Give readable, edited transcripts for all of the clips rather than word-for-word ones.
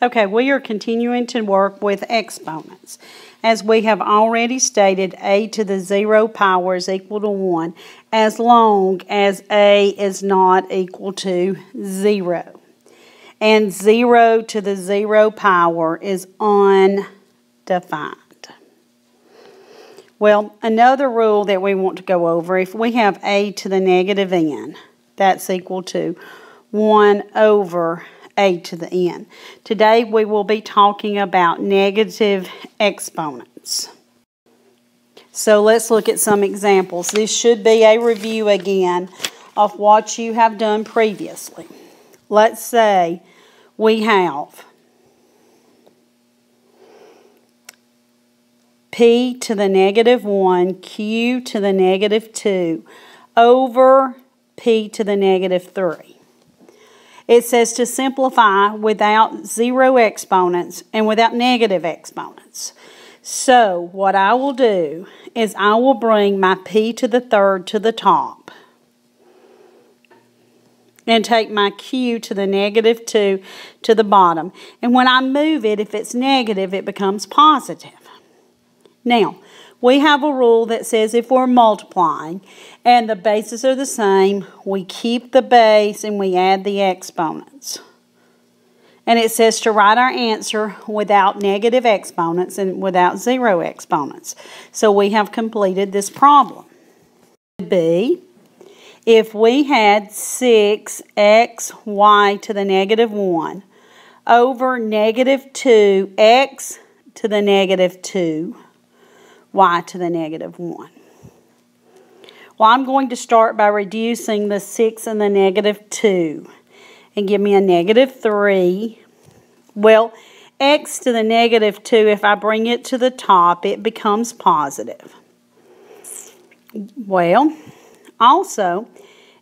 Okay, we are continuing to work with exponents. As we have already stated, a to the 0 power is equal to 1 as long as a is not equal to 0. And 0 to the 0 power is undefined. Well, another rule that we want to go over, if we have a to the negative n, that's equal to 1 over a to the n. Today we will be talking about negative exponents. So let's look at some examples. This should be a review again of what you have done previously. Let's say we have p to the negative 1, q to the negative 2 over p to the negative 3. It says to simplify without 0 exponents and without negative exponents. So what I will do is I will bring my p to the third to the top and take my q to the negative 2 to the bottom. And when I move it, if it's negative, it becomes positive. Now, we have a rule that says if we're multiplying and the bases are the same, we keep the base and we add the exponents. And it says to write our answer without negative exponents and without 0 exponents. So we have completed this problem. B, if we had 6xy to the negative 1 over negative 2x to the negative 2, y to the negative 1. Well, I'm going to start by reducing the 6 and the negative 2 and give me a negative 3. Well, x to the negative 2, if I bring it to the top, it becomes positive. Well, also,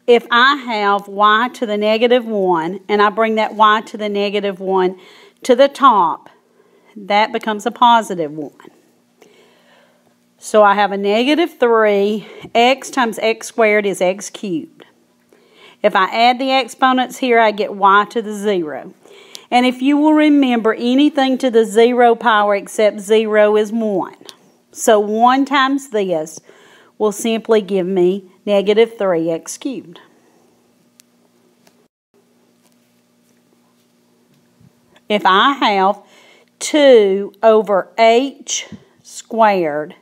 if I have y to the negative 1 and I bring that y to the negative 1 to the top, that becomes a positive 1. So I have a negative 3, x times x squared is x cubed. If I add the exponents here, I get y to the 0. And if you will remember, anything to the 0 power except 0 is 1. So 1 times this will simply give me negative 3x cubed. If I have 2 over h squared,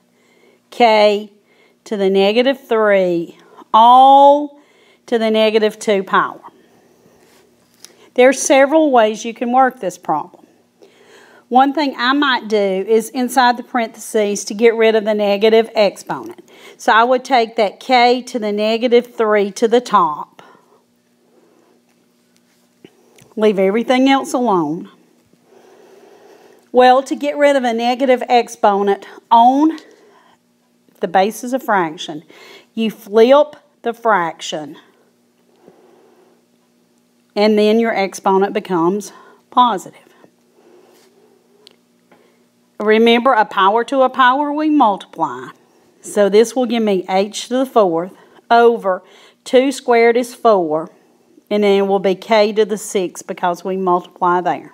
k to the negative 3, all to the negative 2 power. There are several ways you can work this problem. One thing I might do is inside the parentheses to get rid of the negative exponent. So I would take that k to the negative 3 to the top. Leave everything else alone. Well, to get rid of a negative exponent on the base is a fraction, you flip the fraction and then your exponent becomes positive. Remember, a power to a power we multiply. So this will give me h to the 4th over 2 squared is 4, and then it will be k to the 6 because we multiply there.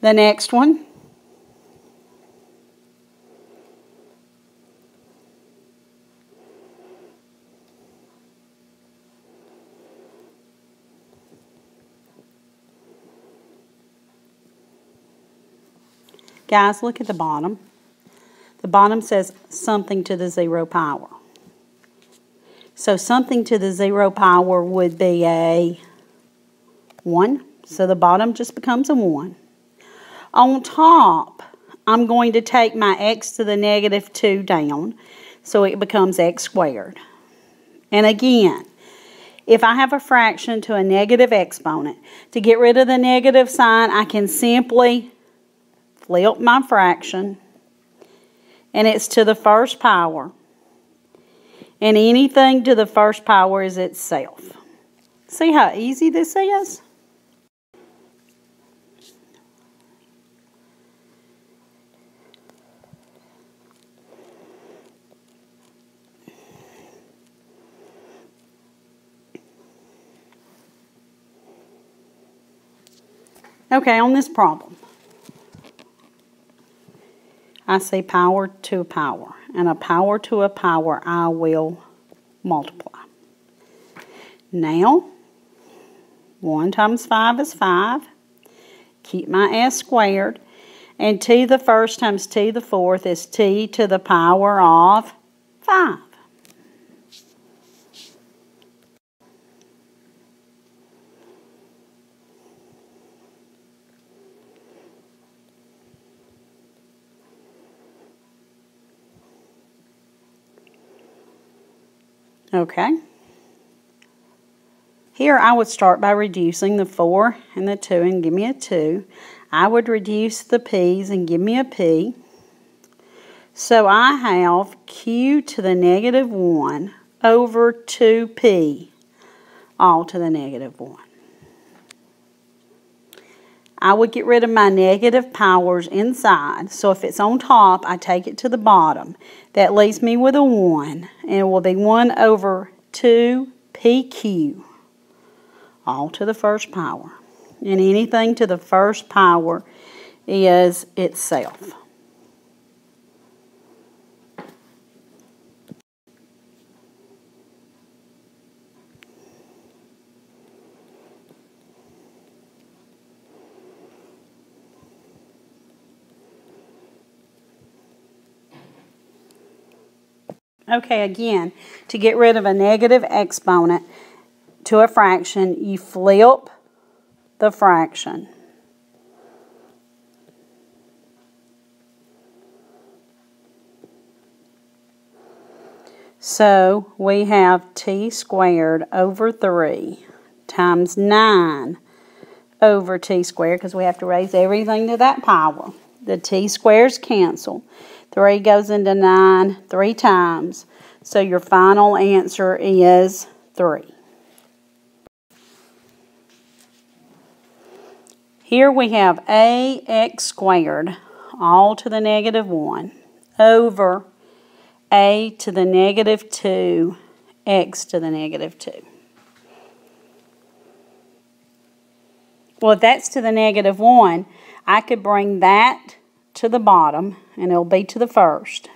The next one, guys, look at the bottom. The bottom says something to the 0 power. So something to the 0 power would be a 1. So the bottom just becomes a 1. On top, I'm going to take my x to the negative 2 down, so it becomes x squared. And again, if I have a fraction to a negative exponent, to get rid of the negative sign, I can simply flip my fraction, and it's to the first power. And anything to the first power is itself. See how easy this is? Okay, on this problem, I say power to a power, and a power to a power I will multiply. Now, 1 times 5 is 5. Keep my s squared. And t the first times t the fourth is t to the power of 5. Okay. Here I would start by reducing the 4 and the 2 and give me a 2. I would reduce the p's and give me a p. So I have q to the negative 1 over 2p, all to the negative 1. I would get rid of my negative powers inside. So if it's on top, I take it to the bottom. That leaves me with a 1, and it will be 1 over 2pq, all to the first power. And anything to the first power is itself. Okay, again, to get rid of a negative exponent to a fraction, you flip the fraction. So we have t squared over 3 times 9 over t squared, because we have to raise everything to that power. The t squares cancel. 3 goes into 9 3 times. So your final answer is 3. Here we have ax squared, all to the negative 1, over a to the negative 2, x to the negative 2. Well, if that's to the negative 1, I could bring that to the bottom, and it'll be to the first.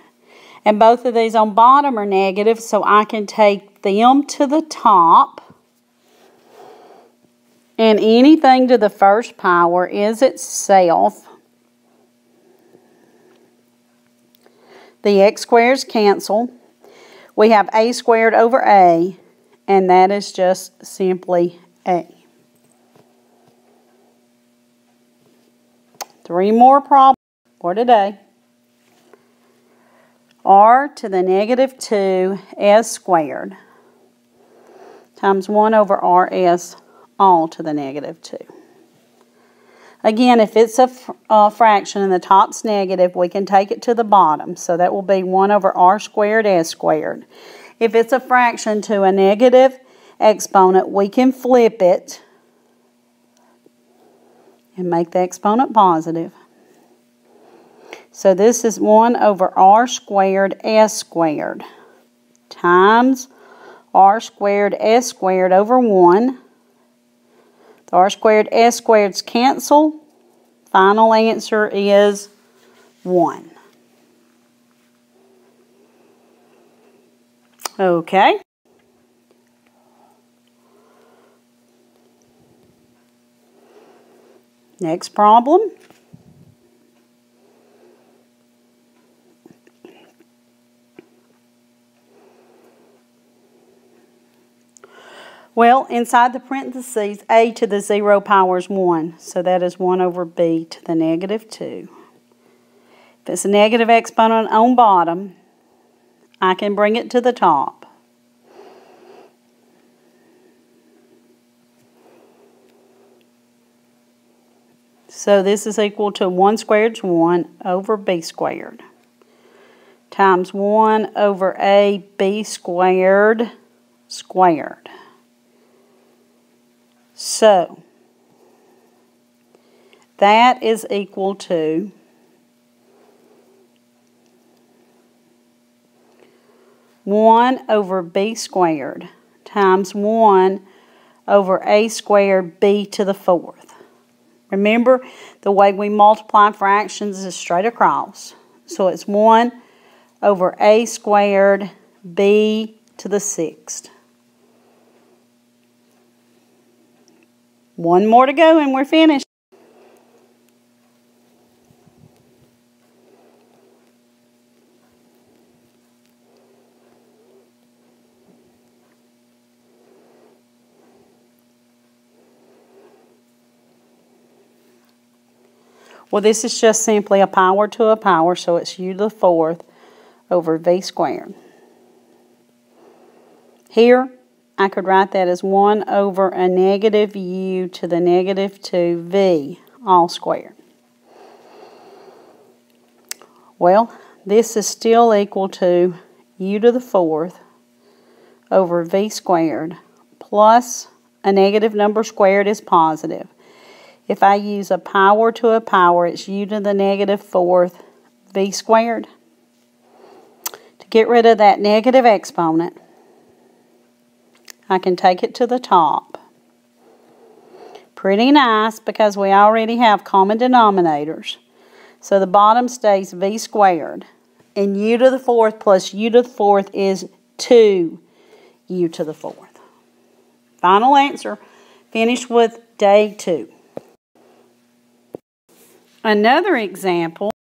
And both of these on bottom are negative, so I can take them to the top. And anything to the first power is itself. The x squares cancel. We have a squared over a, and that is just simply a. 3 more problems for today. R to the negative 2 s squared times 1 over rs, all to the negative 2. Again, if it's a fraction and the top's negative, we can take it to the bottom. So that will be 1 over r squared s squared. If it's a fraction to a negative exponent, we can flip it and make the exponent positive. So this is 1 over r squared s squared times r squared s squared over 1. The r squared s squareds cancel. Final answer is 1. Okay. Next problem. Well, inside the parentheses, a to the 0 power is 1. So that is 1 over b to the negative 2. If it's a negative exponent on bottom, I can bring it to the top. So this is equal to 1 squared is 1 over b squared times 1 over a b squared squared. So that is equal to 1 over b squared times 1 over a squared b to the 4th. Remember, the way we multiply fractions is straight across. So it's 1 over a squared b to the 6th. One more to go and we're finished. Well, this is just simply a power to a power, so it's u to the 4th over v squared. Here, I could write that as 1 over a negative u to the negative 2v, all squared. Well, this is still equal to u to the 4th over v squared, plus a negative number squared is positive. If I use a power to a power, it's u to the negative 4th v squared. To get rid of that negative exponent, I can take it to the top. Pretty nice because we already have common denominators. So the bottom stays v squared. And u to the 4th plus u to the 4th is 2u to the 4th. Final answer. Finish with day 2. Another example.